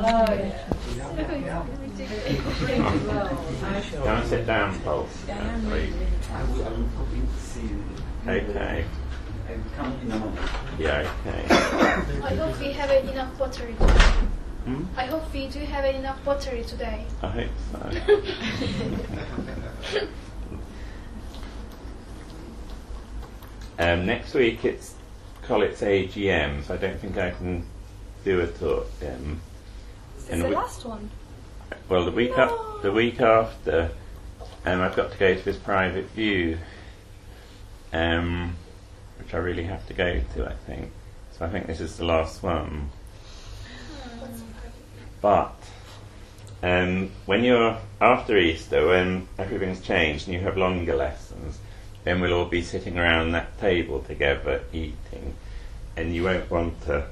Go and sit down, Paul. I will pop in to see you. Okay. I will come in a moment. Yeah, okay. I hope we have enough battery today. I hope we do have enough battery today. I hope so. Next week it's Collett's AGM, so I don't think I can do a talk then. Is this the last one? Well, the week after, I've got to go to his private view, which I really have to go to, I think. So I think this is the last one. But when you're after Easter, when everything's changed and you have longer lessons, then we'll all be sitting around that table together eating, and you won't want a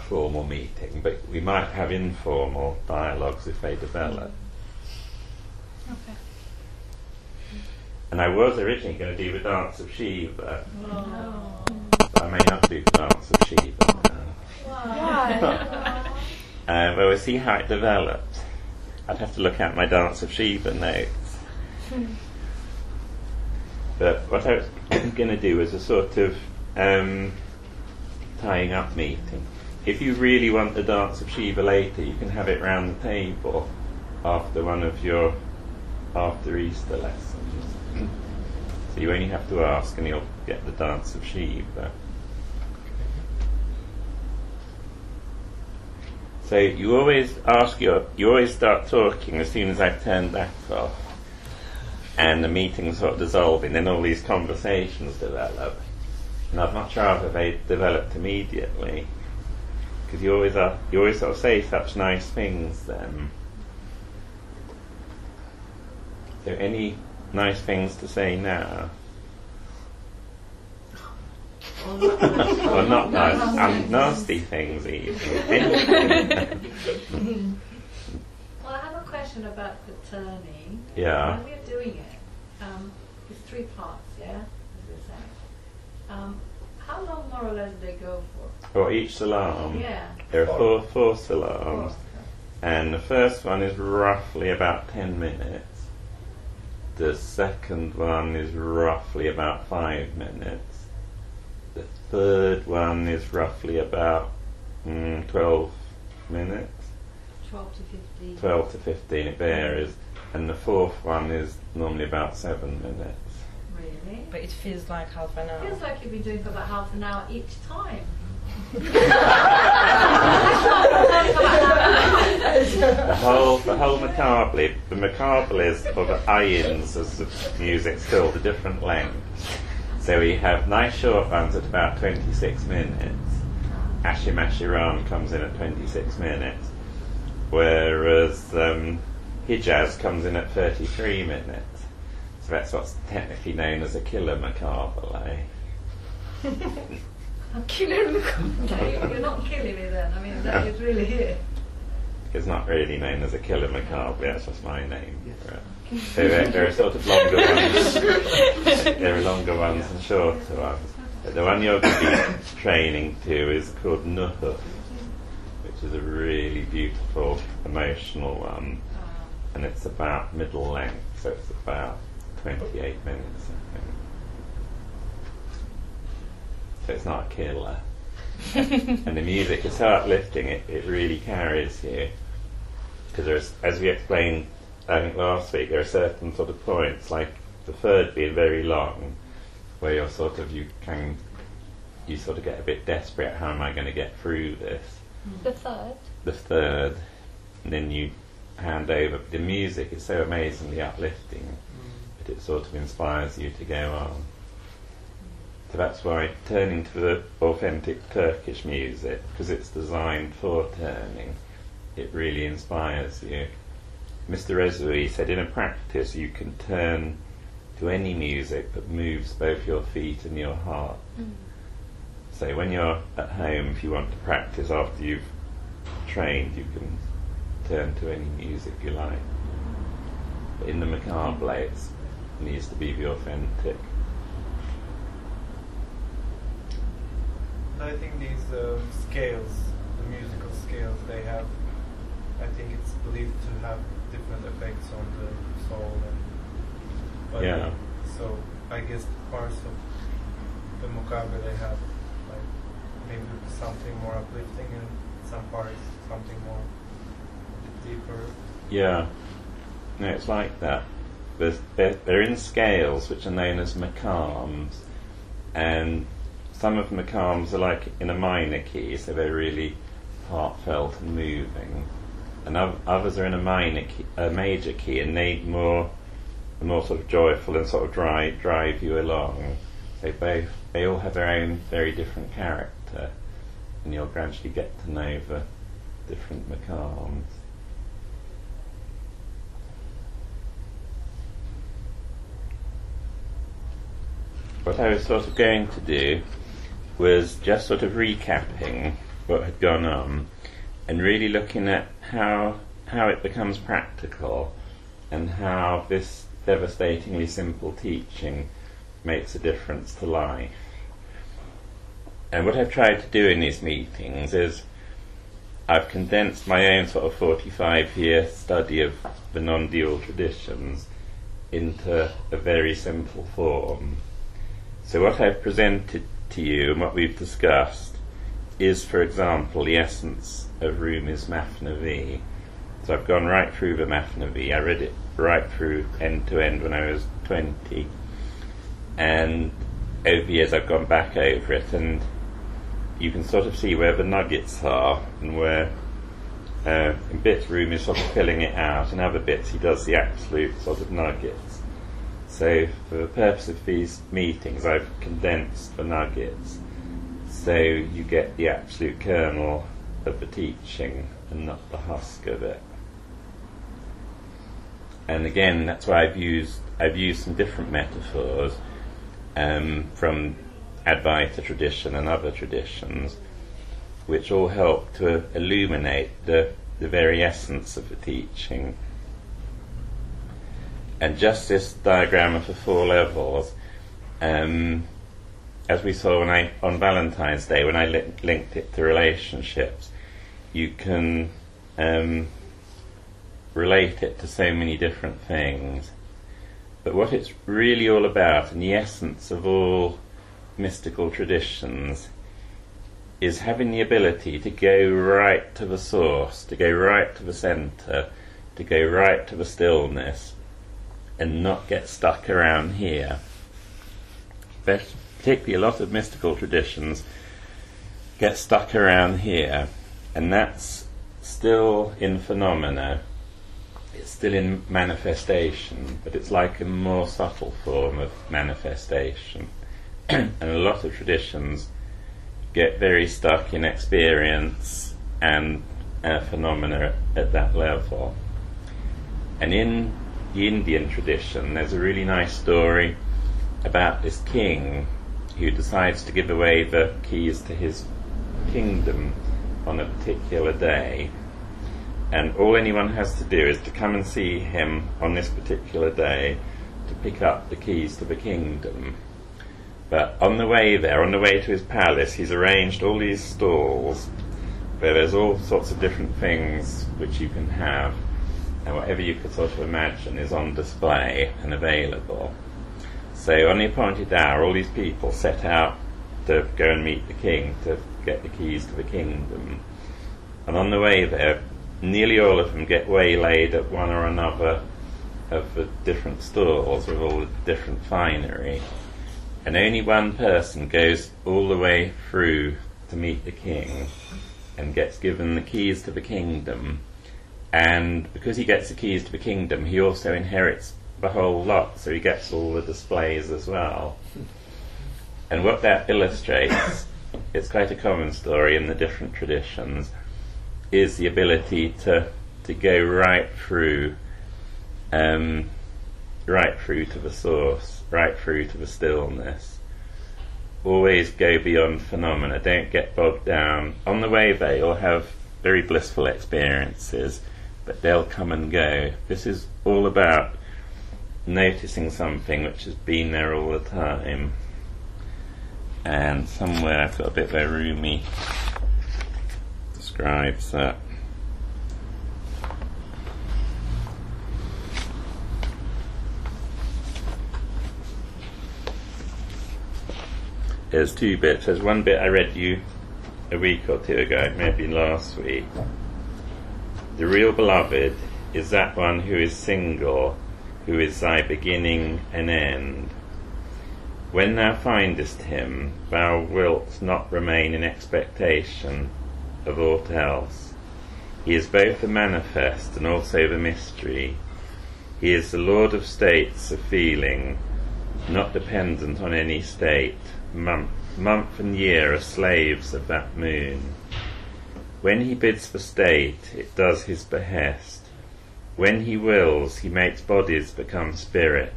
formal meeting, but we might have informal dialogues if they develop. Okay. And I was originally going to do the Dance of Shiva, but I may not do the Dance of Shiva now. Why? But we'll see how it develops. I'd have to look at my Dance of Shiva notes. But what I was going to do was a sort of tying up meeting. If you really want the Dance of Shiva later, you can have it round the table after one of your after Easter lessons. So you only have to ask and you'll get the Dance of Shiva. So you always start talking as soon as I've turned that off, and the meeting's sort of dissolving, then all these conversations develop. And I'd much rather they developed immediately, because you always sort of say such nice things then. So any nice things to say now? Or not nice, nasty things even. Well, I have a question about the turning. Yeah. When we're doing it, it's 3 parts, yeah, as we're saying. How long more or less do they go for? Or each salam? Yeah. There are four salams, and the first one is roughly about 10 minutes. The second one is roughly about 5 minutes. The third one is roughly about 12 minutes. 12 to 15. 12 to 15, it varies. And the fourth one is normally about 7 minutes. Really? But it feels like half an hour. It feels like you've been doing for about half an hour each time. The whole macabre, the macabre is, or the ayins as the music's called, a different length. So we have nice short ones at about 26 minutes. Ashim Ashiram comes in at 26 minutes. Whereas Hijaz comes in at 33 minutes. So that's what's technically known as a killer macabre. Killer macabre. You're not killing me then. I mean, that is really it. It's not really known as a killer macabre, that's just my name. So there are sort of longer ones. There are longer ones and shorter ones. But the one you're going to be training to is called Nuhuf, which is a really beautiful, emotional one. And it's about middle length, so it's about 28 minutes, I think. So it's not a killer. And the music is so uplifting, it really carries you. Because as we explained, I think last week, there are certain sort of points, like the third being very long, where you sort of get a bit desperate. How am I going to get through this? The third. The third, and then you hand over. The music is so amazingly uplifting that it sort of inspires you to go on. So that's why turning to the authentic Turkish music, because it's designed for turning, it really inspires you. Mr. Rezui said, in a practice you can turn to any music that moves both your feet and your heart. So when you're at home, if you want to practice after you've trained, you can turn to any music you like. But in the macabre, it needs to be the authentic. I think these scales, the musical scales, they have believed to have different effects on the soul. But Yeah. So I guess the parts of the Mukabe, they have like maybe something more uplifting and some parts something more deeper. Yeah. No, it's like that. They're in scales which are known as makams, and some of the makams are like in a minor key, so they're really heartfelt and moving, and others are in a major key, and they more sort of joyful and sort of drive you along. So they all have their own very different character, and you'll gradually get to know the different makams. What I was sort of going to do was just sort of recapping what had gone on and really looking at how it becomes practical and how this devastatingly simple teaching makes a difference to life. And what I've tried to do in these meetings is I've condensed my own sort of 45-year study of the non-dual traditions into a very simple form. So what I've presented to you and what we've discussed is, for example, the essence of Rumi's Mafnavi. So I've gone right through the Mafnavi. I read it right through end to end when I was 20. And over the years I've gone back over it, and you can sort of see where the nuggets are and where in bits Rumi's sort of filling it out, and other bits he does the absolute sort of nuggets. So for the purpose of these meetings I've condensed the nuggets so you get the absolute kernel of the teaching and not the husk of it. And again, that's why I've used some different metaphors from Advaita tradition and other traditions, which all help to illuminate the very essence of the teaching. And just this diagram of the 4 levels, as we saw on Valentine's Day, when I linked it to relationships, you can relate it to so many different things. But what it's really all about, and the essence of all mystical traditions, is having the ability to go right to the source, to go right to the centre, to go right to the stillness, and not get stuck around here. But particularly a lot of mystical traditions get stuck around here, and that's still in phenomena. It's still in manifestation, but it's like a more subtle form of manifestation. And a lot of traditions get very stuck in experience and phenomena at that level. And in the Indian tradition there's a really nice story about this king who decides to give away the keys to his kingdom on a particular day, and all anyone has to do is to come and see him on this particular day to pick up the keys to the kingdom. But on the way there, on the way to his palace, he's arranged all these stalls where there's all sorts of different things which you can have, and whatever you could sort of imagine is on display and available. So on the appointed hour, all these people set out to go and meet the king to get the keys to the kingdom. And on the way there, nearly all of them get waylaid at one or another of the different stalls with all the different finery. And only one person goes all the way through to meet the king and gets given the keys to the kingdom. And because he gets the keys to the kingdom, he also inherits the whole lot, so he gets all the displays as well. And what that illustrates, it's quite a common story in the different traditions, is the ability to go right through to the source, right through to the stillness. Always go beyond phenomena, don't get bogged down. On the way there you'll have very blissful experiences, but they'll come and go. This is all about noticing something which has been there all the time. And somewhere I've got a bit where Rumi describes that. there's two bits. There's one bit I read you a week or two ago, maybe last week. The real beloved is that one who is single, who is thy beginning and end. When thou findest him, thou wilt not remain in expectation of aught else. He is both the manifest and also the mystery. He is the Lord of states of feeling, not dependent on any state. Month and year are slaves of that moon. When he bids for state, it does his behest. When he wills, he makes bodies become spirit.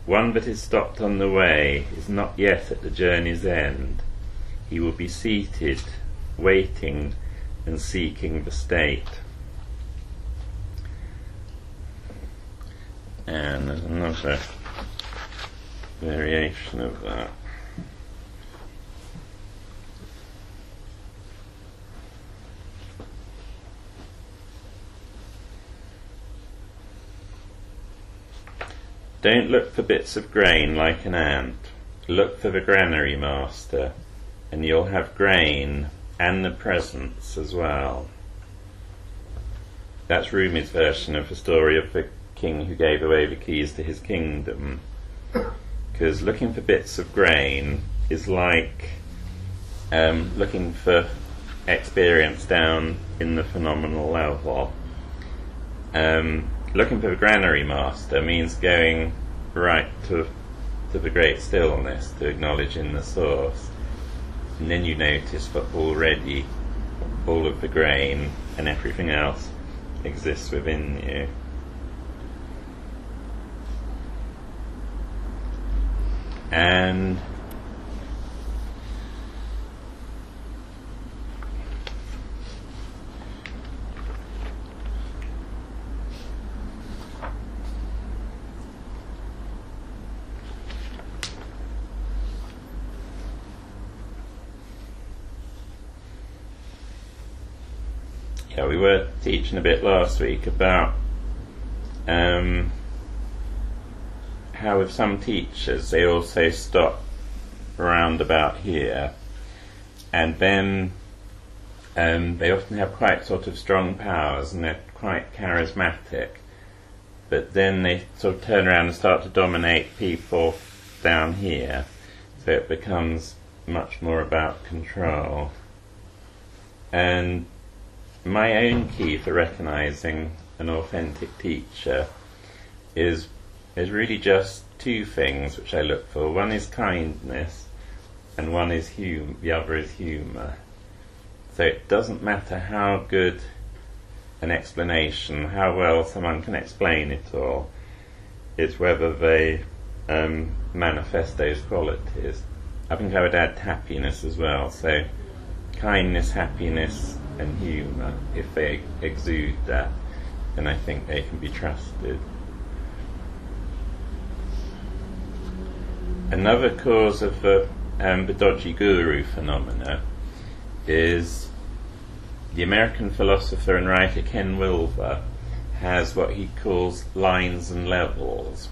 One that is stopped on the way is not yet at the journey's end. He will be seated, waiting and seeking the state. And there's another variation of that. Don't look for bits of grain like an ant. Look for the granary master, and you'll have grain and the presents as well. That's Rumi's version of the story of the king who gave away the keys to his kingdom. Because looking for bits of grain is like looking for experience down in the phenomenal level. Looking for the granary master means going right to the great stillness, to acknowledging the source. And then you notice that already all of the grain and everything else exists within you. And we were teaching a bit last week about how with some teachers they also stop around about here, and then they often have quite sort of strong powers and they're quite charismatic, but then they sort of turn around and start to dominate people down here, so it becomes much more about control. And my own key for recognizing an authentic teacher is really just two things which I look for. One is kindness, and one is the other is humour. So it doesn't matter how good an explanation, how well someone can explain it all, it's whether they manifest those qualities. I think I would add happiness as well. So kindness, happiness and humour, if they exude that, then I think they can be trusted. Another cause of the dodgy guru phenomena is the American philosopher and writer Ken Wilber has what he calls lines and levels,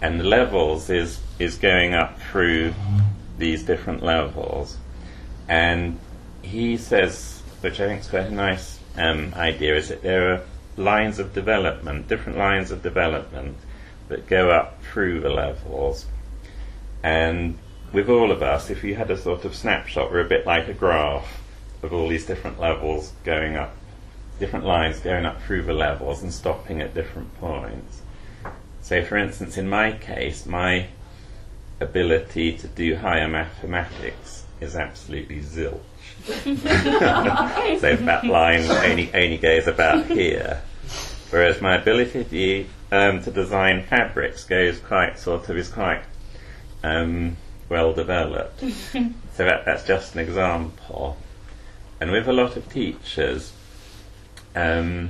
and the levels is going up through these different levels, and he says, which I think is quite a nice idea, is that there are lines of development, different lines of development that go up through the levels. And with all of us, if you had a sort of snapshot, we're a bit like a graph of all these different levels going up, different lines going up through the levels and stopping at different points. So for instance, in my case, my ability to do higher mathematics is absolutely zilch. So that line only goes about here, whereas my ability to design fabrics is quite well developed. So that's just an example. And with a lot of teachers, they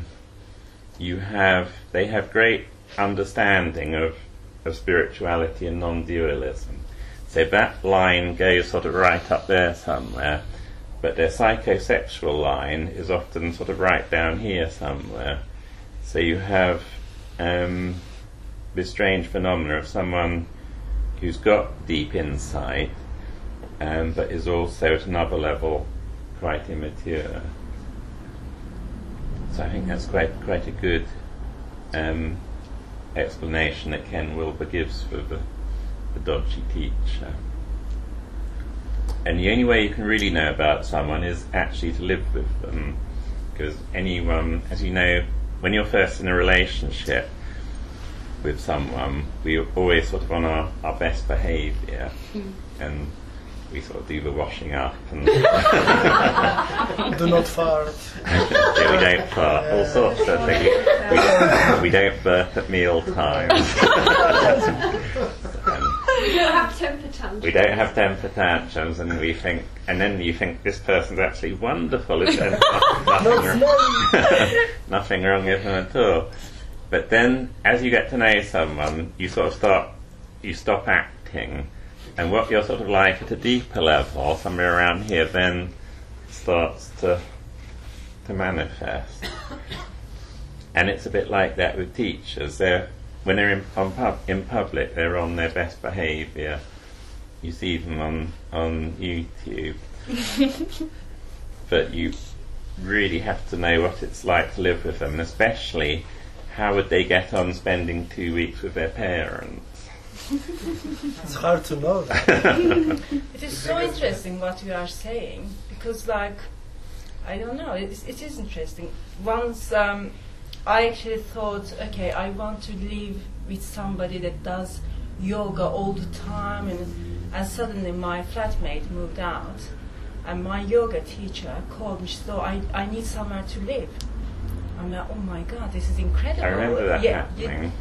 have great understanding of spirituality and non-dualism. So that line goes sort of right up there somewhere, but their psychosexual line is often sort of right down here somewhere. So you have this strange phenomena of someone who's got deep insight, but is also at another level quite immature. So I think that's quite a good explanation that Ken Wilber gives for the dodgy teacher. And the only way you can really know about someone is actually to live with them, because anyone, as you know, when you're first in a relationship with someone, we're always sort of on our best behaviour, and we sort of do the washing up and Do not fart. yeah, we don't fart, all sorts of things. We don't burp at meal times. We don't have temper tantrums. We don't have temper tantrums, and then you think this person's actually wonderful. Is there nothing wrong with them at all? But then, as you get to know someone, you sort of stop acting, and what you're sort of like at a deeper level, somewhere around here, then starts to manifest. And it's a bit like that with teachers. When they're in public, they're on their best behaviour. You see them on YouTube. But you really have to know what it's like to live with them, and especially how would they get on spending 2 weeks with their parents. It's hard to know that. It is so interesting what you are saying, because I don't know, it is interesting. Once I actually thought, okay, I want to live with somebody that does yoga all the time, and suddenly my flatmate moved out, and my yoga teacher called me. So I need somewhere to live. I'm like, oh my God, this is incredible. I remember that happening.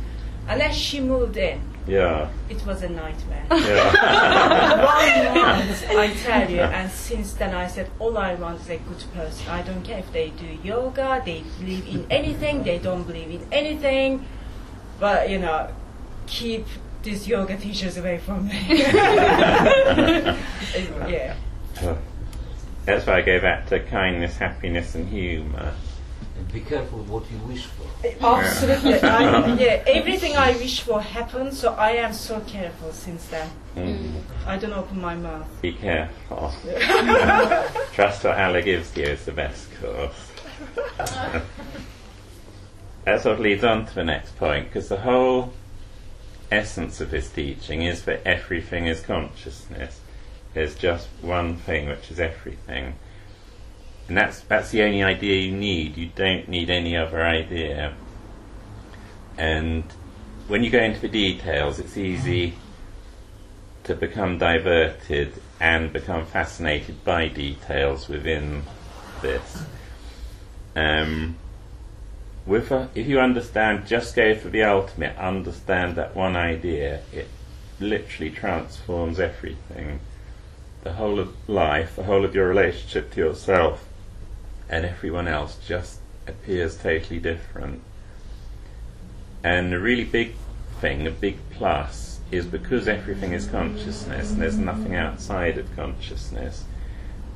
And then she moved in. Yeah. It was a nightmare. Yeah. 1 month, I tell you, and since then I said, all I want is a good person. I don't care if they do yoga, they believe in anything, they don't believe in anything, but, keep these yoga teachers away from me. Yeah. That's why I go back to kindness, happiness and humour. And be careful what you wish for. Absolutely. Everything I wish for happens, so I am so careful since then. I don't open my mouth. Be careful. Trust what Allah gives you is the best course. That sort of leads on to the next point, because the whole essence of his teaching is that everything is consciousness. There's just one thing which is everything. And that's the only idea you need. You don't need any other idea. And when you go into the details, it's easy to become diverted and become fascinated by details within this. If you understand, just go for the ultimate, understand that one idea, it literally transforms everything. The whole of life, the whole of your relationship to yourself and everyone else just appears totally different. And the really big thing, a big plus, is because everything is consciousness and there's nothing outside of consciousness,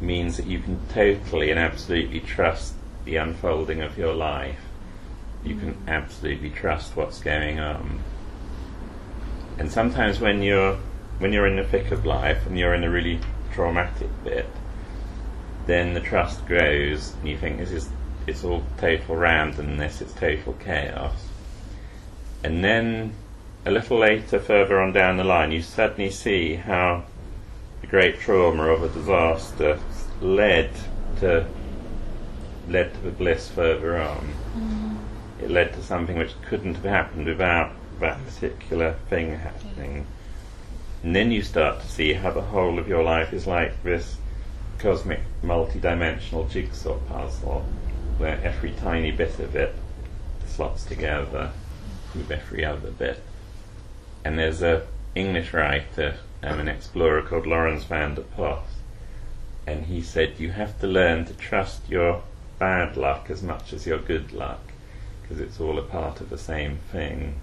means that you can totally and absolutely trust the unfolding of your life. You can absolutely trust what's going on. And sometimes when you're in the thick of life and you're in a really traumatic bit, then the trust grows and you think it's all total randomness, it's total chaos. And then a little later, further on down the line, you suddenly see how the great trauma of a disaster led to the bliss further on. It led to something which couldn't have happened without that particular thing happening. And then you start to see how the whole of your life is like this cosmic multi-dimensional jigsaw puzzle, where every tiny bit of it slots together with every other bit. And there's a English writer, an explorer called Lawrence van der Post, and he said you have to learn to trust your bad luck as much as your good luck, because it's all a part of the same thing.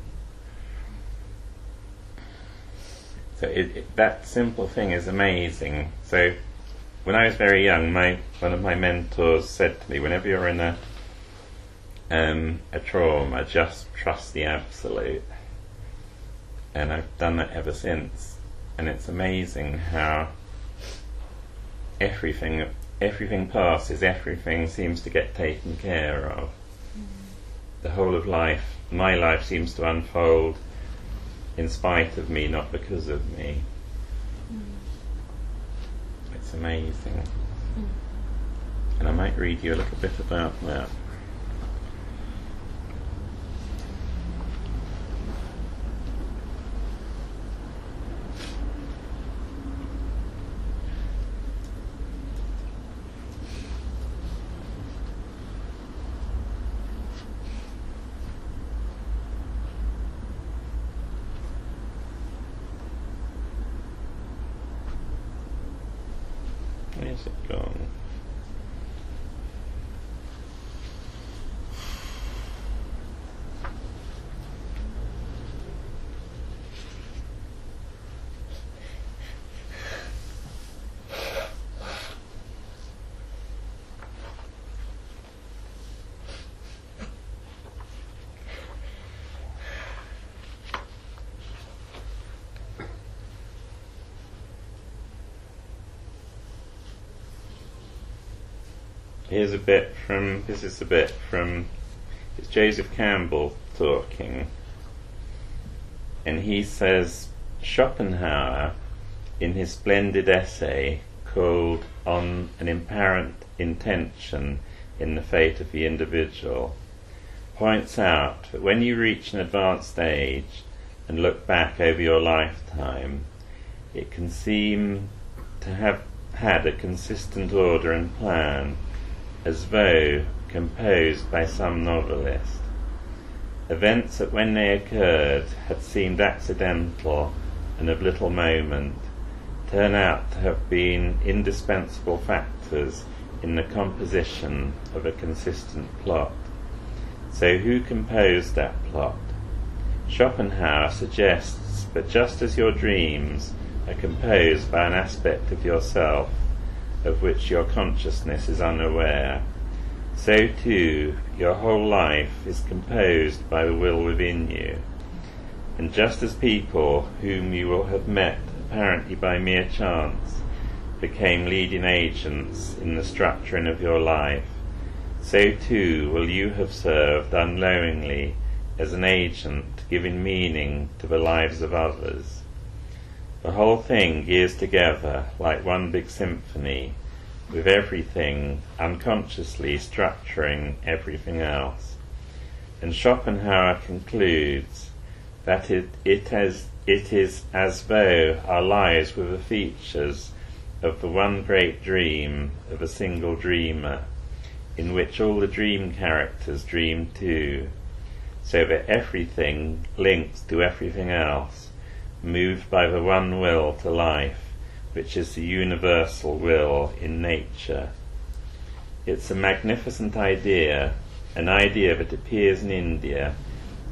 So that simple thing is amazing. So when I was very young, one of my mentors said to me, whenever you're in a trauma, just trust the absolute. And I've done that ever since. And it's amazing how everything passes, everything seems to get taken care of. The whole of life, my life, seems to unfold in spite of me, not because of me. It's amazing. And I might read you a little bit about that. Where's it gone? This is a bit from, it's Joseph Campbell talking, and he says, Schopenhauer, in his splendid essay called On an Apparent Intention in the Fate of the Individual, points out that when you reach an advanced age and look back over your lifetime, it can seem to have had a consistent order and plan, as though composed by some novelist. Events that when they occurred had seemed accidental and of little moment turn out to have been indispensable factors in the composition of a consistent plot. So who composed that plot? Schopenhauer suggests that just as your dreams are composed by an aspect of yourself of which your consciousness is unaware, so too your whole life is composed by the will within you. And just as people whom you will have met apparently by mere chance became leading agents in the structuring of your life, so too will you have served unknowingly as an agent giving meaning to the lives of others. The whole thing gears together like one big symphony, with everything unconsciously structuring everything else. And Schopenhauer concludes that it is as though our lives were the features of the one great dream of a single dreamer, in which all the dream characters dream too, so that everything links to everything else, moved by the one will to life, which is the universal will in nature. It's a magnificent idea, an idea that appears in India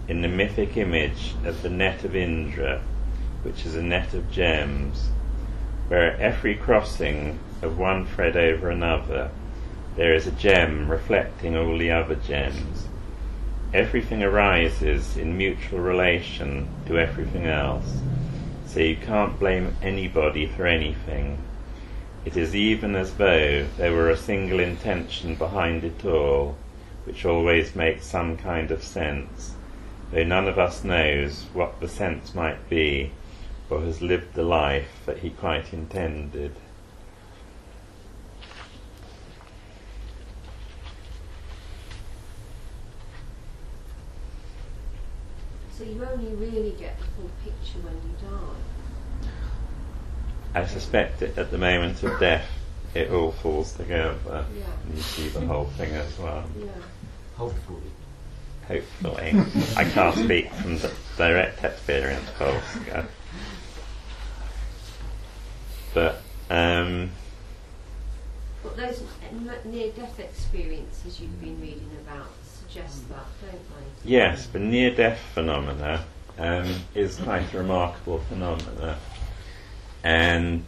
in the mythic image of the net of Indra, which is a net of gems, where at every crossing of one thread over another there is a gem reflecting all the other gems. Everything arises in mutual relation to everything else, so you can't blame anybody for anything. It is even as though there were a single intention behind it all, which always makes some kind of sense, though none of us knows what the sense might be, or has lived the life that he quite intended. So you only really get the full picture when you die? I suspect at the moment of death it all falls together, Yeah. and you see the whole thing as well. Yeah. Hopefully. Hopefully. I can't speak from the direct experience, Polska. But But those near-death experiences you've been reading about suggest that, don't they? yes, the near-death phenomena is quite a remarkable phenomena, and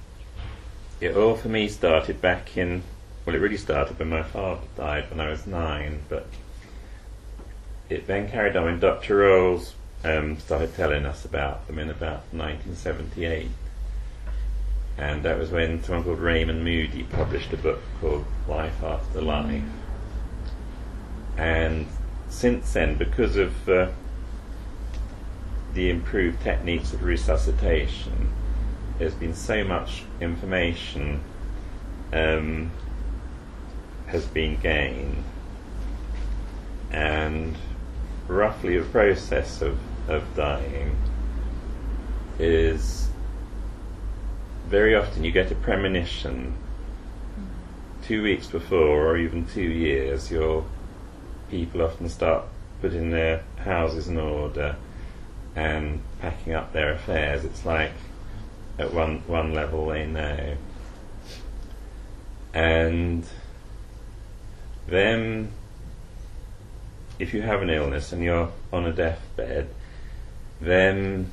it all for me started back in, well, it really started when my father died when I was 9, but it then carried on when Dr. Rolls started telling us about them in about 1978. And that was when someone called Raymond Moody published a book called Life After Life. And since then, because of the improved techniques of resuscitation, there's been so much information has been gained, and roughly the process of dying is very often you get a premonition 2 weeks before, or even 2 years. Your people often start putting their houses in order and packing up their affairs. It's like at one level they know. And then if you have an illness and you're on a deathbed, then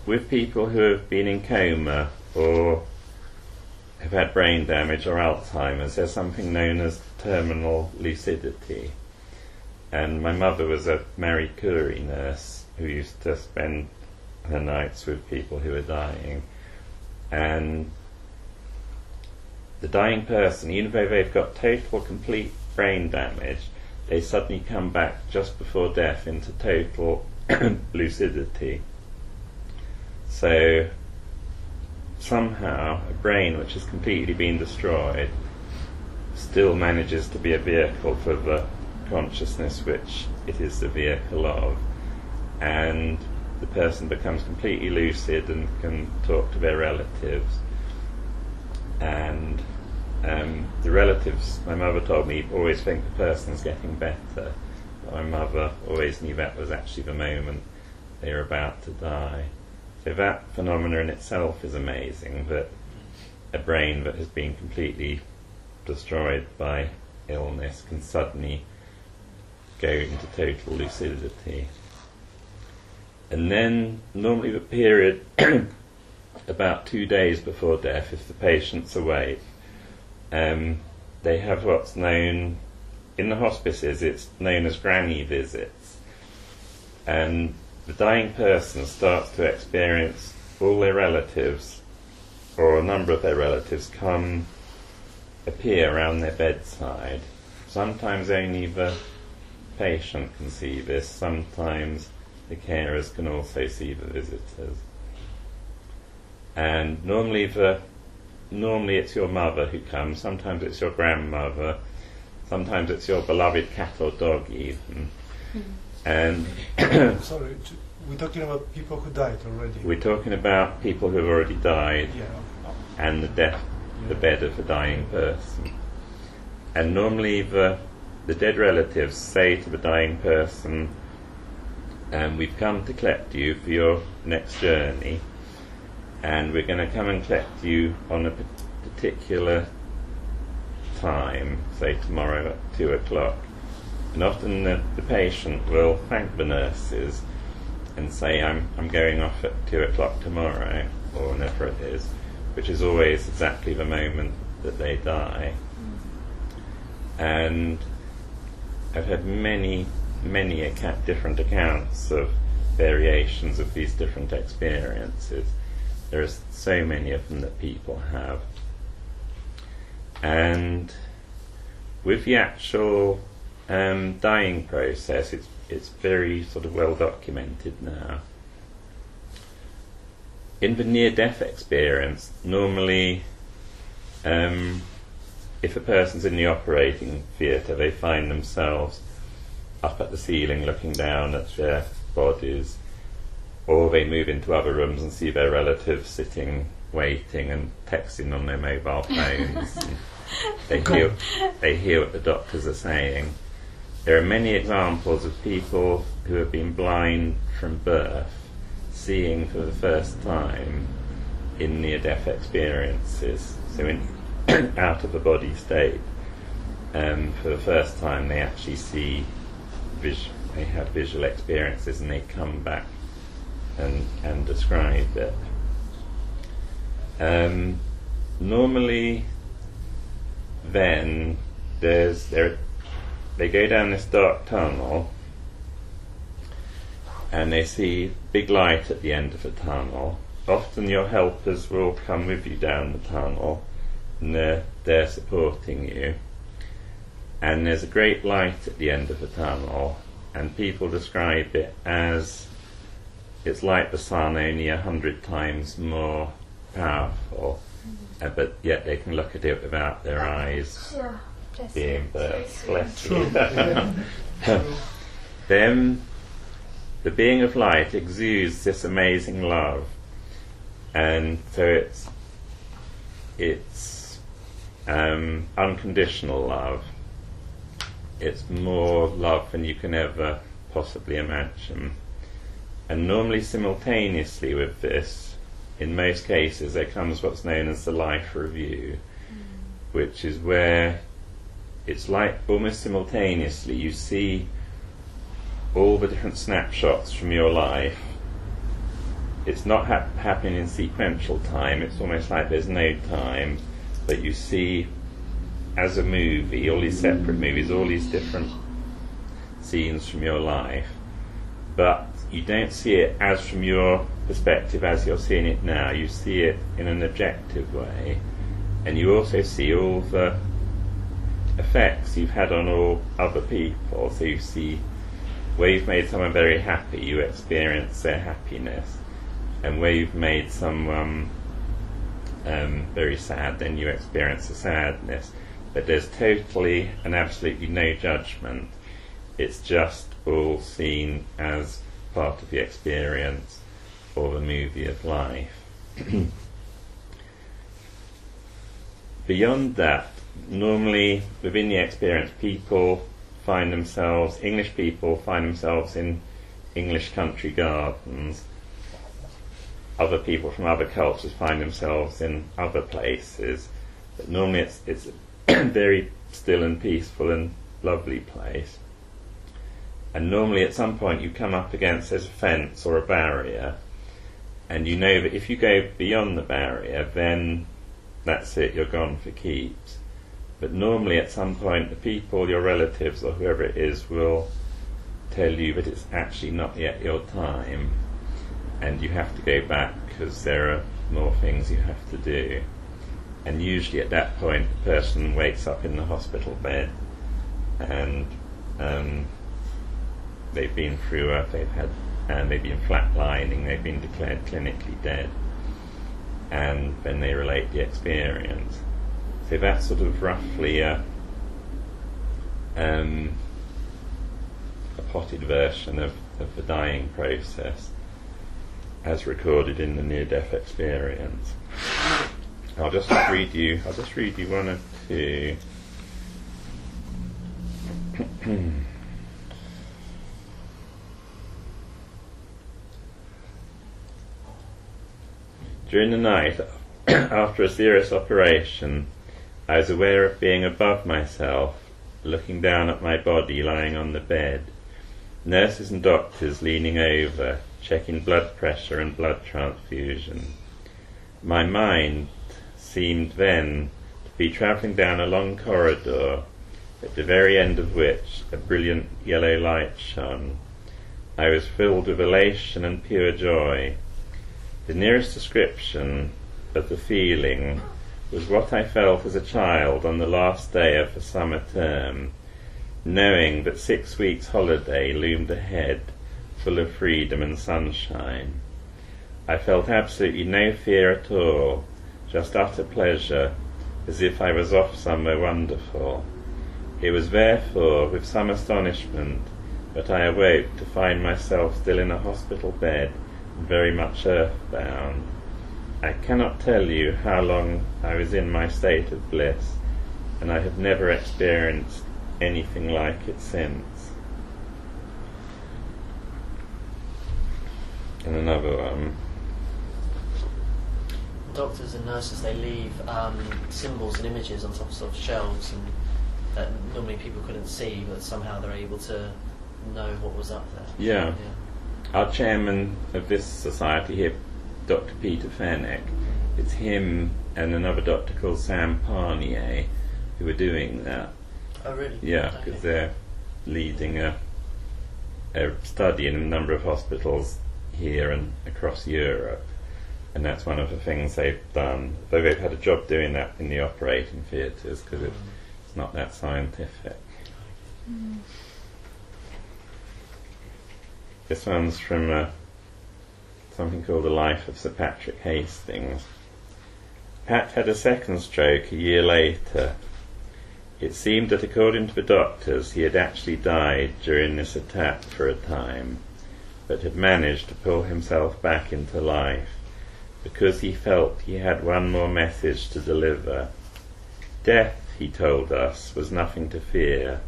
with people who have been in coma or have had brain damage or Alzheimer's, there's something known as terminal lucidity. And my mother was a Marie Curie nurse who used to spend her nights with people who were dying. And the dying person, even though they've got total, complete brain damage, they suddenly come back just before death into total lucidity. So somehow a brain which has completely been destroyed still manages to be a vehicle for the consciousness which it is the vehicle of, and the person becomes completely lucid and can talk to their relatives. And the relatives, my mother told me, always think the person's getting better, but my mother always knew that was actually the moment they were about to die. So that phenomena in itself is amazing, that a brain that has been completely destroyed by illness can suddenly go into total lucidity. And then normally the period about 2 days before death, if the patient's awake, they have what's known in the hospices, it's known as granny visits, and the dying person starts to experience all their relatives, or a number of their relatives, appear around their bedside. Sometimes only the patient can see this, sometimes the carers can also see the visitors. And normally it's your mother who comes, sometimes it's your grandmother, sometimes it's your beloved cat or dog even. And sorry, we're talking about people who died already. We're talking about people who have already died, and the bed of the dying person. And normally the dead relatives say to the dying person, we've come to collect you for your next journey, and we're going to come and collect you on a particular time, say tomorrow at 2 o'clock. And often the patient will thank the nurses and say, I'm going off at 2 o'clock tomorrow, or whenever it is, which is always exactly the moment that they die. And I've had many different accounts of variations of these different experiences. There are so many of them that people have. And with the actual dying process, it's very sort of well documented now. In the near-death experience, normally if a person's in the operating theatre, they find themselves up at the ceiling looking down at their bodies, or they move into other rooms and see their relatives sitting, waiting and texting on their mobile phones. And they hear what the doctors are saying. There are many examples of people who have been blind from birth seeing for the first time in near-death experiences, so in out of the body state. For the first time they actually see, they have visual experiences, and they come back and describe it. Normally then they go down this dark tunnel and they see big light at the end of the tunnel. often your helpers will come with you down the tunnel, and they're supporting you. And there's a great light at the end of the tunnel, and people describe it as it's like the sun, only 100 times more powerful, but yet they can look at it without their eyes being burnt. Bless you. Then the being of light exudes this amazing love, and so it's unconditional love. It's more love than you can ever possibly imagine. And normally simultaneously with this, in most cases, there comes what's known as the life review, which is where it's like almost simultaneously you see all the different snapshots from your life. It's not happening in sequential time, it's almost like there's no time, but you see as a movie, all these separate movies, all these different scenes from your life, but you don't see it as from your perspective as you're seeing it now. You see it in an objective way, and you also see all the effects you've had on all other people. So you see where you've made someone very happy, you experience their happiness, and where you've made someone very sad, then you experience the sadness. But there's totally and absolutely no judgment. It's just all seen as part of the experience or the movie of life. Beyond that, normally within the experience, English people find themselves in English country gardens. Other people from other cultures find themselves in other places. But normally it's a very still and peaceful and lovely place. And normally at some point you come up against there's a fence or a barrier, and you know that if you go beyond the barrier, then that's it, you're gone for keeps. But normally at some point the people, your relatives or whoever it is, will tell you that it's actually not yet your time, and you have to go back because there are more things you have to do. And usually at that point the person wakes up in the hospital bed, and they've been through they've been flatlining, they've been declared clinically dead, and then they relate the experience. So that's sort of roughly a potted version of the dying process as recorded in the near-death experience. I'll just read you one or two. During the night, after a serious operation, I was aware of being above myself, looking down at my body lying on the bed, nurses and doctors leaning over, checking blood pressure and blood transfusion. My mind seemed then to be travelling down a long corridor, at the very end of which a brilliant yellow light shone. I was filled with elation and pure joy. The nearest description of the feeling was what I felt as a child on the last day of the summer term, knowing that 6 weeks' holiday loomed ahead, full of freedom and sunshine. I felt absolutely no fear at all, just utter pleasure, as if I was off somewhere wonderful. It was therefore with some astonishment that I awoke to find myself still in a hospital bed, very much earthbound. I cannot tell you how long I was in my state of bliss, and I have never experienced anything like it since. And another one. Doctors and nurses, they leave symbols and images on top of shelves, and that normally people couldn't see, but somehow they're able to know what was up there. Yeah. Our chairman of this society here, Dr. Peter Fennick, it's him and another doctor called Sam Parnier who are doing that. Oh, really? Yeah, because they're leading a study in a number of hospitals here and across Europe, And that's one of the things they've done. Though they've had a job doing that in the operating theatres, because it's not that scientific. This one's from something called The Life of Sir Patrick Hastings. Pat had a second stroke a year later. It seemed that according to the doctors he had actually died during this attack for a time, but had managed to pull himself back into life, because he felt he had one more message to deliver. Death, he told us, was nothing to fear.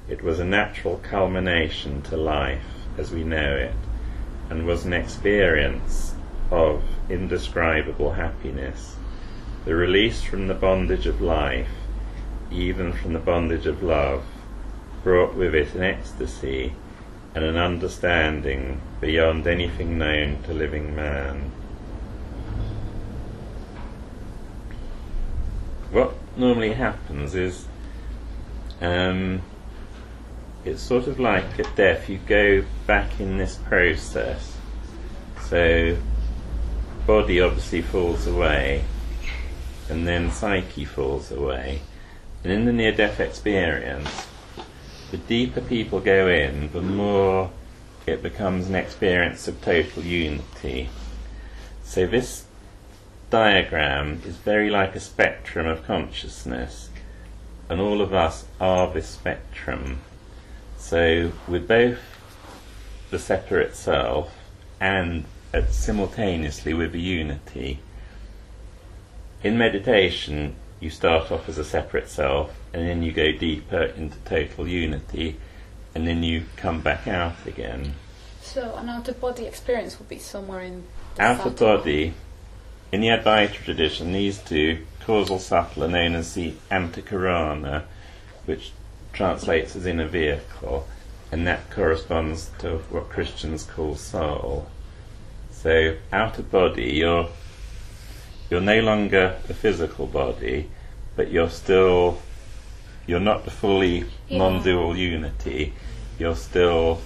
It was a natural culmination to life as we know it, and was an experience of indescribable happiness. The release from the bondage of life, even from the bondage of love, brought with it an ecstasy and an understanding beyond anything known to living man. What normally happens is it's sort of like at death you go back in this process. So body obviously falls away, and then psyche falls away. And in the near-death experience, the deeper people go in, the more it becomes an experience of total unity. So this diagram is very like a spectrum of consciousness, and all of us are this spectrum. So with both the separate self and simultaneously with the unity. In meditation you start off as a separate self, and then you go deeper into total unity, and then you come back out again. So an out-of-body experience will be somewhere in the out-of-body. In the Advaita tradition, these two, causal subtle, are known as the antakarana, which translates as inner vehicle, and that corresponds to what Christians call soul. So out-of-body, you're no longer a physical body, but you're not the fully non-dual unity. There's still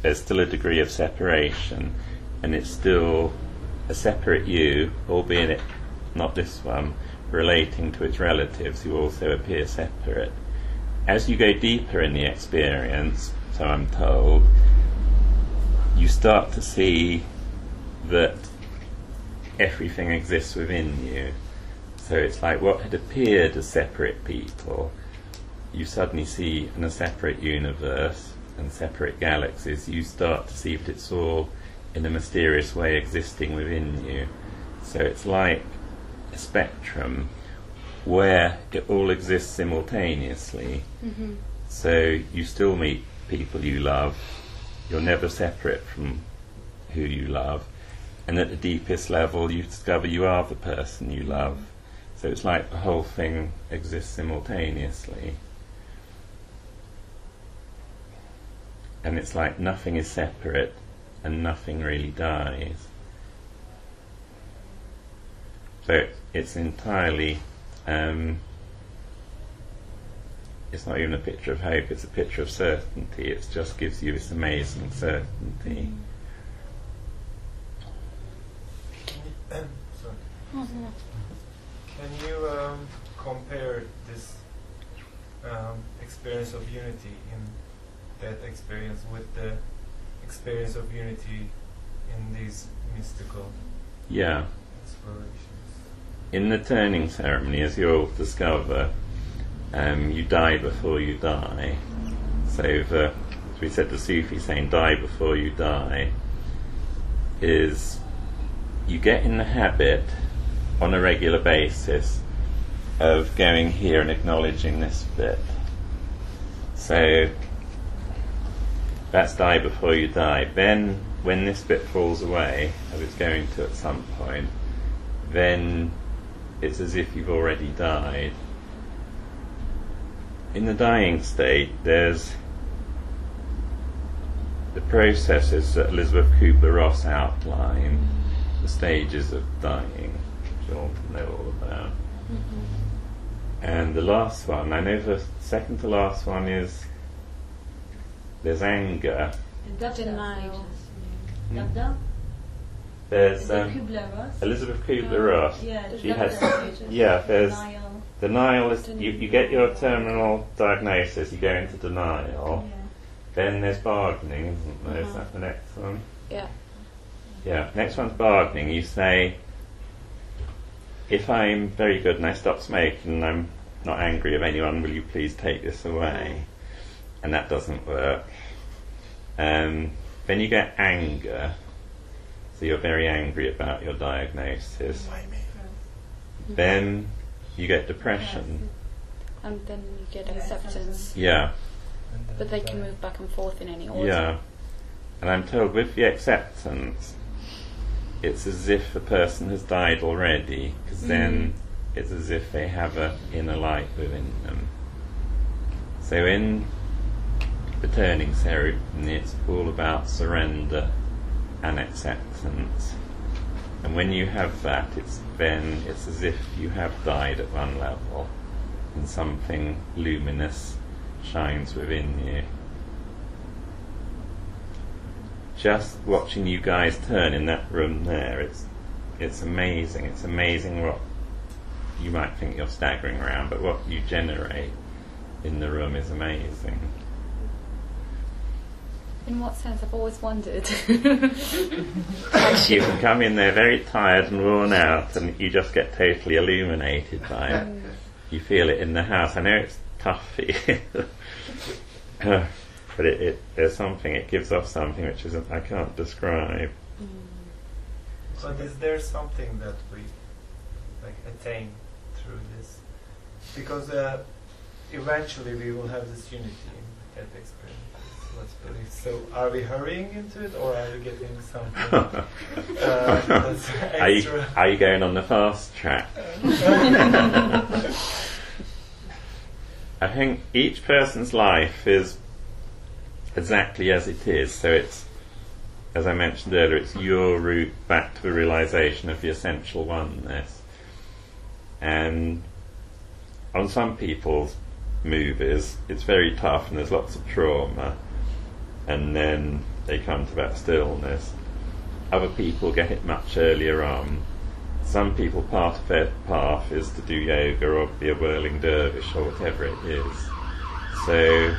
a degree of separation, and it's still a separate you, albeit not this one, relating to its relatives who also appear separate. As you go deeper in the experience, so I'm told, you start to see that everything exists within you. So it's like what had appeared as separate people, you suddenly see in a separate universe and separate galaxies, you start to see that it's all in a mysterious way existing within you. So it's like a spectrum where it all exists simultaneously. Mm-hmm. So you still meet people you love, you're never separate from who you love, and at the deepest level you discover you are the person you love. So it's like the whole thing exists simultaneously. And it's like nothing is separate and nothing really dies. So it's entirely, it's not even a picture of hope, it's a picture of certainty. It just gives you this amazing certainty. Can you compare this experience of unity in that experience with the experience of unity in these mystical explorations? In the turning ceremony, as you'll discover, you die before you die. So as we said, the Sufi saying die before you die is you get in the habit on a regular basis of going here and acknowledging this bit. So that's die before you die. Then when this bit falls away, as it's going to at some point, then it's as if you've already died. In the dying state, there's the processes that Elizabeth Kubler-Ross outlined, the stages of dying, which you all know all about. Mm-hmm. And the last one, I know the second to last one is there's anger. Denial. There's Kubler-Ross. Elizabeth Kubler-Ross. Yeah, She has. stages. Yeah, there's Denial. denial. Is you get your terminal diagnosis, you go into denial. Yeah. Then there's bargaining, isn't there? Is that the next one? Yeah. Yeah. Next one's bargaining. You say, if I'm very good and I stop smoking and I'm not angry of anyone, will you please take this away? And that doesn't work. Then you get anger. So you're very angry about your diagnosis. Then you get depression. And then you get acceptance. Yeah. But they can move back and forth in any order. Yeah. And I'm told with the acceptance, it's as if the person has died already, because then it's as if they have an inner light within them. So in the turning ceremony, it's all about surrender and acceptance. And when you have that, it's as if you have died at one level, and something luminous shines within you. Just watching you guys turn in that room there, it's amazing. It's amazing what you might think you're staggering around, but what you generate in the room is amazing. In what sense? I've always wondered. You can come in there very tired and worn out, and you just get totally illuminated by it. You feel it in the house. I know it's tough for you, but there's something. It gives off something which I can't describe. But is there something that we attain through this? Because eventually we will have this unity in that experience. Let's believe. So, are we hurrying into it, or are we getting something that's extra? Are you going on the fast track? I think each person's life is exactly as it is. So it's, as I mentioned earlier, it's your route back to the realization of the essential oneness. And on some people's movies, it's very tough and there's lots of trauma, and then they come to that stillness. Other people get it much earlier on. Some people, part of their path is to do yoga or be a whirling dervish or whatever it is. So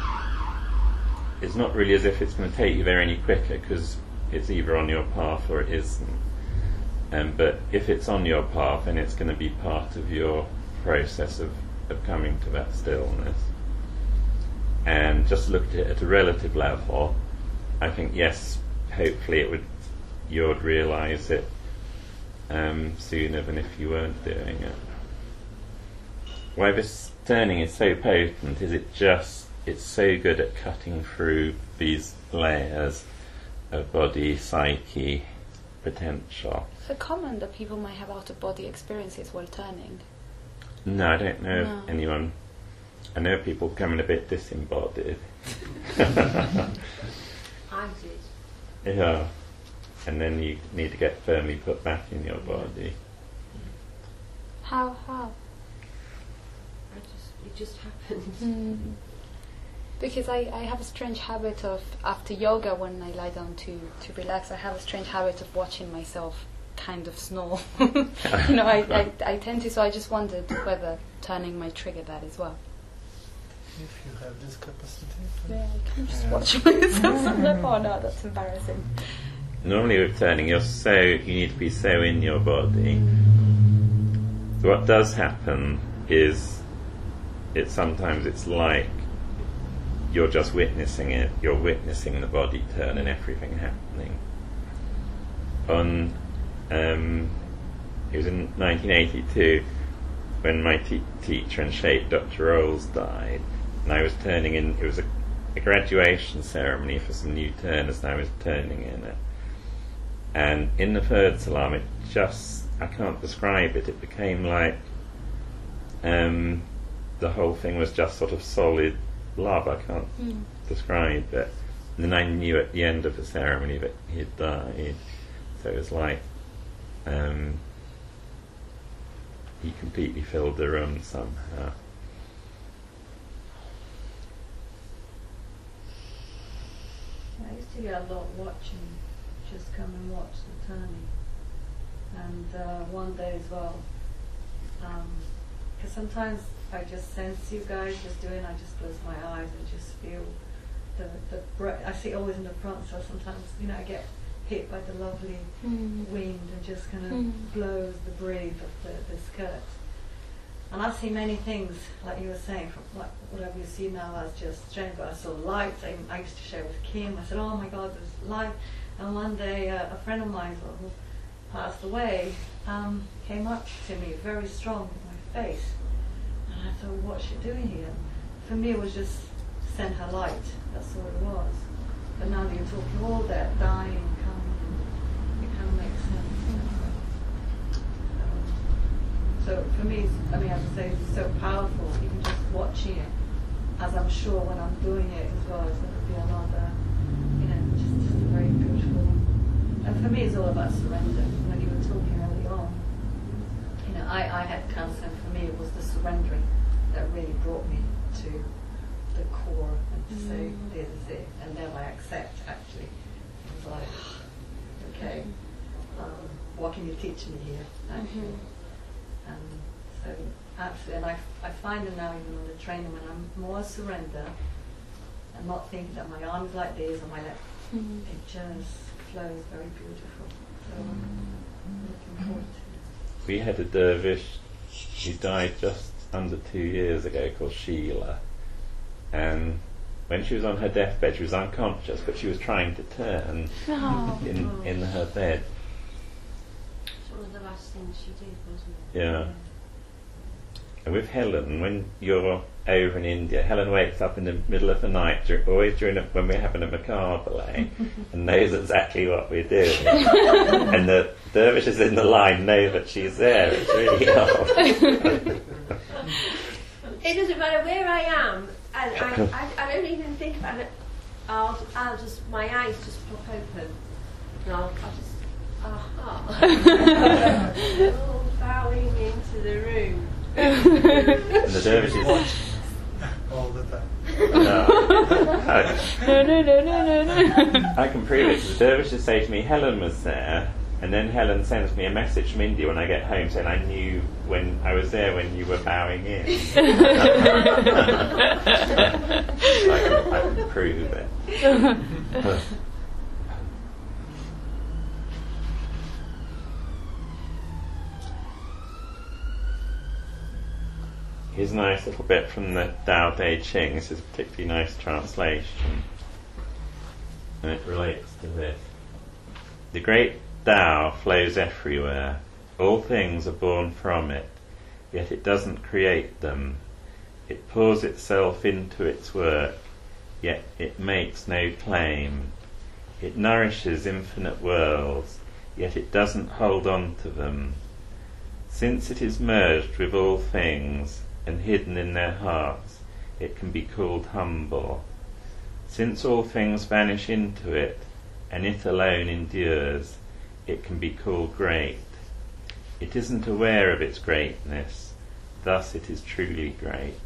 it's not really as if it's going to take you there any quicker, because it's either on your path or it isn't. But if it's on your path, then it's going to be part of your process of coming to that stillness. And just look at it at a relative level, I think, yes, hopefully you would realise it sooner than if you weren't doing it. Why this turning is so potent is it's so good at cutting through these layers of body, psyche, potential. Is it common that people might have out-of-body experiences while turning? No, I don't know of anyone. I know people becoming a bit disembodied. I did. Yeah. And then you need to get firmly put back in your body. How? It just happened. Because I have a strange habit of, after yoga, when I lie down to relax, I have a strange habit of watching myself kind of snore. I tend to, so I just wondered whether turning might trigger that as well. If you have this capacity. Yeah, I can just watch myself. I'm like, oh no, that's embarrassing. Normally with turning, you need to be so in your body. What does happen is, sometimes it's like you're just witnessing it. You're witnessing the body turn and everything happening. It was in 1982 when my teacher and shape, Dr. Rolls, died, and I was turning in. It was a graduation ceremony for some new turners, and I was turning in it. And in the third salam, I can't describe it. It became like the whole thing was just sort of solid love. I can't describe it. And then I knew at the end of the ceremony that he had died. So it was like he completely filled the room somehow. I used to get a lot watching, just come and watch the turning. And one day as well, because sometimes I just sense you guys just doing, I just close my eyes and just feel the breath. I see always in the front, so sometimes, I get hit by the lovely wind and just kind of blows the breeze of the skirt. And I see many things, like you were saying, from like whatever you see now as just strange, but I saw lights. I used to share with Kim. I said, oh my God, there's light. And one day a friend of mine who passed away came up to me very strong in my face. And I thought, what's she doing here? For me, it was just send her light. That's all it was. But now that you're talking all that, dying, coming, it kind of makes sense. So for me, as I say, it's so powerful, even just watching it, as I'm sure when I'm doing it as well, it's going to be another, just very beautiful. And for me, it's all about surrender. When you were talking early on, I had cancer, and for me, it was the surrendering that really brought me to the core and to say, this is it. And then I accept, actually. It was like, okay, what can you teach me here, actually? So absolutely, and I find it now even on the training when I'm more surrender and not thinking that my arm is like this or my leg, it just flows very beautiful. So I'm looking forward to it. We had a dervish who died just under 2 years ago called Sheila, and when she was on her deathbed she was unconscious, but she was trying to turn in her bed. One of the last things she did, wasn't it? Yeah. And with Helen, when you're over in India, Helen wakes up in the middle of the night, always when we're having a macabre and knows exactly what we're doing. And the dervishes in the line know that she's there. It's really odd. It doesn't matter where I am, and I don't even think about it. I'll just, my eyes just pop open, and I'll just, all bowing into the room. And the dervishes watch all the time. No. I can prove it. The dervishes say to me, Helen was there, and then Helen sends me a message from India when I get home saying I knew when I was there when you were bowing in. I can prove it. Here's a nice little bit from the Tao Te Ching. This is a particularly nice translation, and it relates to this. The great Tao flows everywhere. All things are born from it, yet it doesn't create them. It pours itself into its work, yet it makes no claim. It nourishes infinite worlds, yet it doesn't hold on to them. Since it is merged with all things, and hidden in their hearts, it can be called humble. Since all things vanish into it, and it alone endures, it can be called great. It isn't aware of its greatness, thus it is truly great.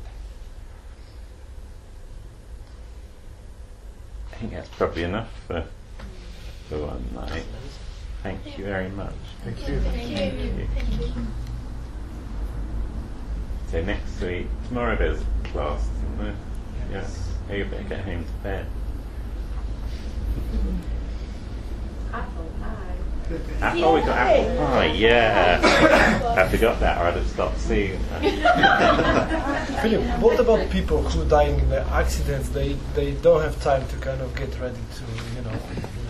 I think that's probably enough for one night. Thank you very much. Thank you. Thank you. Thank you. So next week, tomorrow there's a class, isn't there? Yes. Yeah. You better get home to bed. Apple pie. Oh, we got apple pie, yeah. I forgot that, or I'd have stopped seeing that. Philip, what about people who dying in the accidents? They don't have time to kind of get ready to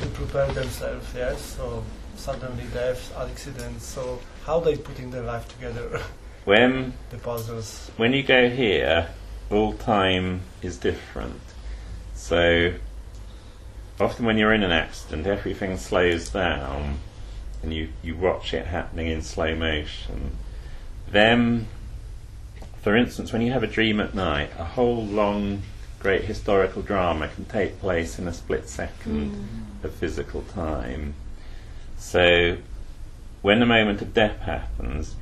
prepare themselves, yes? So suddenly death, accidents, so how they putting their life together? When the puzzles. When you go here, all time is different. So often when you're in an accident, everything slows down and you watch it happening in slow motion. Then, for instance, when you have a dream at night, a whole long, great historical drama can take place in a split second of physical time. So when the moment of death happens,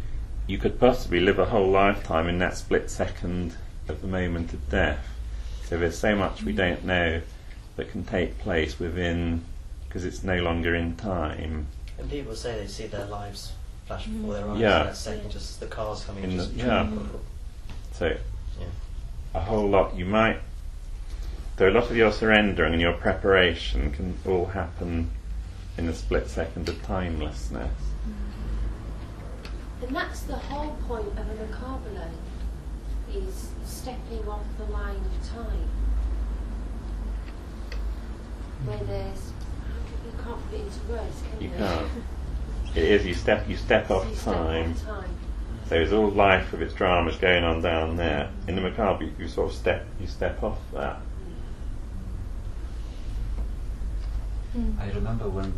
you could possibly live a whole lifetime in that split second of the moment of death. So there's so much we don't know that can take place within, because it's no longer in time. And people say they see their lives flash before their eyes Yeah. for that second, just the cars coming In just yeah. So Yeah. a whole lot you might. So a lot of your surrendering and your preparation can all happen in a split second of timelessness. And that's the whole point of a macabre, is stepping off the line of time. Where there's, you can't put it into words, can you? You can't. It is you step So off you step time. off time. So it's all life with its dramas going on down there. In the macabre, you sort of step off that. I remember when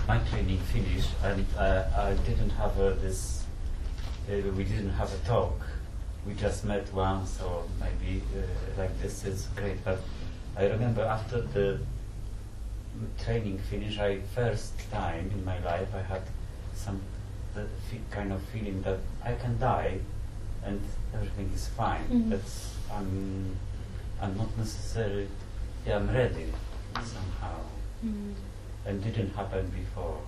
my training finished, and I didn't have this. We didn't have a talk. We just met once, or maybe like this. It's great, but I remember after the training finished, first time in my life I had some kind of feeling that I can die, and everything is fine. That's I'm not necessarily. Yeah, I'm ready somehow. And didn't happen before.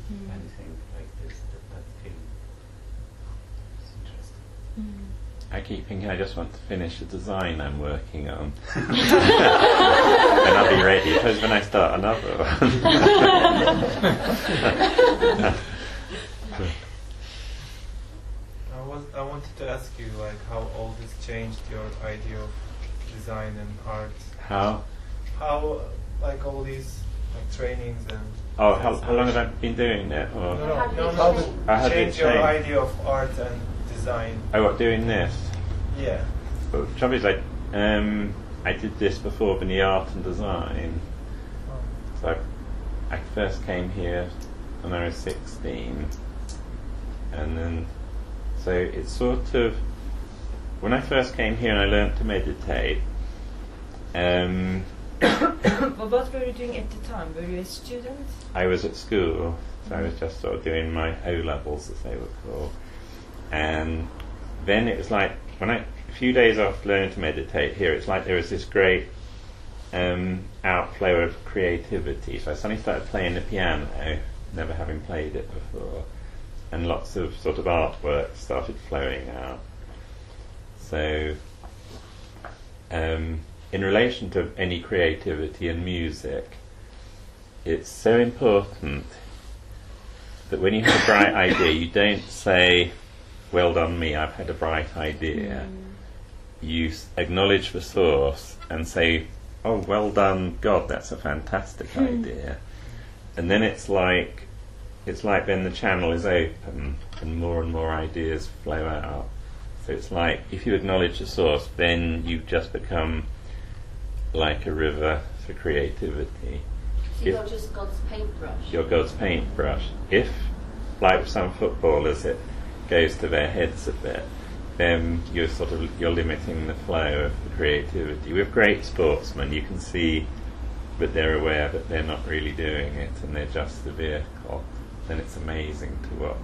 Anything like this, that feeling. It's interesting. I keep thinking I just want to finish a design I'm working on. And I'll be ready. Suppose when I start another one. I wanted to ask you, like, how all this changed your idea of design and art. How? How, like, all these like trainings and. Oh, how long have I been doing it? Or No. How did it Change your change? idea of art and design. Oh, what, doing this? Yeah. Well, the trouble is, I did this before in the art and design. So I first came here when I was 16, and then so it's sort of when I first came here and I learnt to meditate. Well, what were you doing at the time? Were you a student? I was at school, so I was just sort of doing my O-levels, as they were called. And then it was like, a few days after learning to meditate here, it's like there was this great outflow of creativity. So I suddenly started playing the piano, never having played it before, and lots of sort of artwork started flowing out. So in relation to any creativity and music, it's so important that when you have a bright idea, you don't say, well done me, I've had a bright idea. You acknowledge the source and say, oh, well done God, that's a fantastic idea. And then it's like then the channel is open and more ideas flow out. So it's like if you acknowledge the source, then you just become like a river for creativity. So you're just God's paintbrush. You're God's paintbrush. If, like with some footballers, it goes to their heads a bit, then you're limiting the flow of the creativity. With great sportsmen, you can see that they're aware that they're not really doing it and they're just the vehicle. Then it's amazing to watch.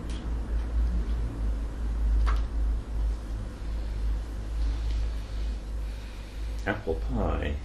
Apple pie.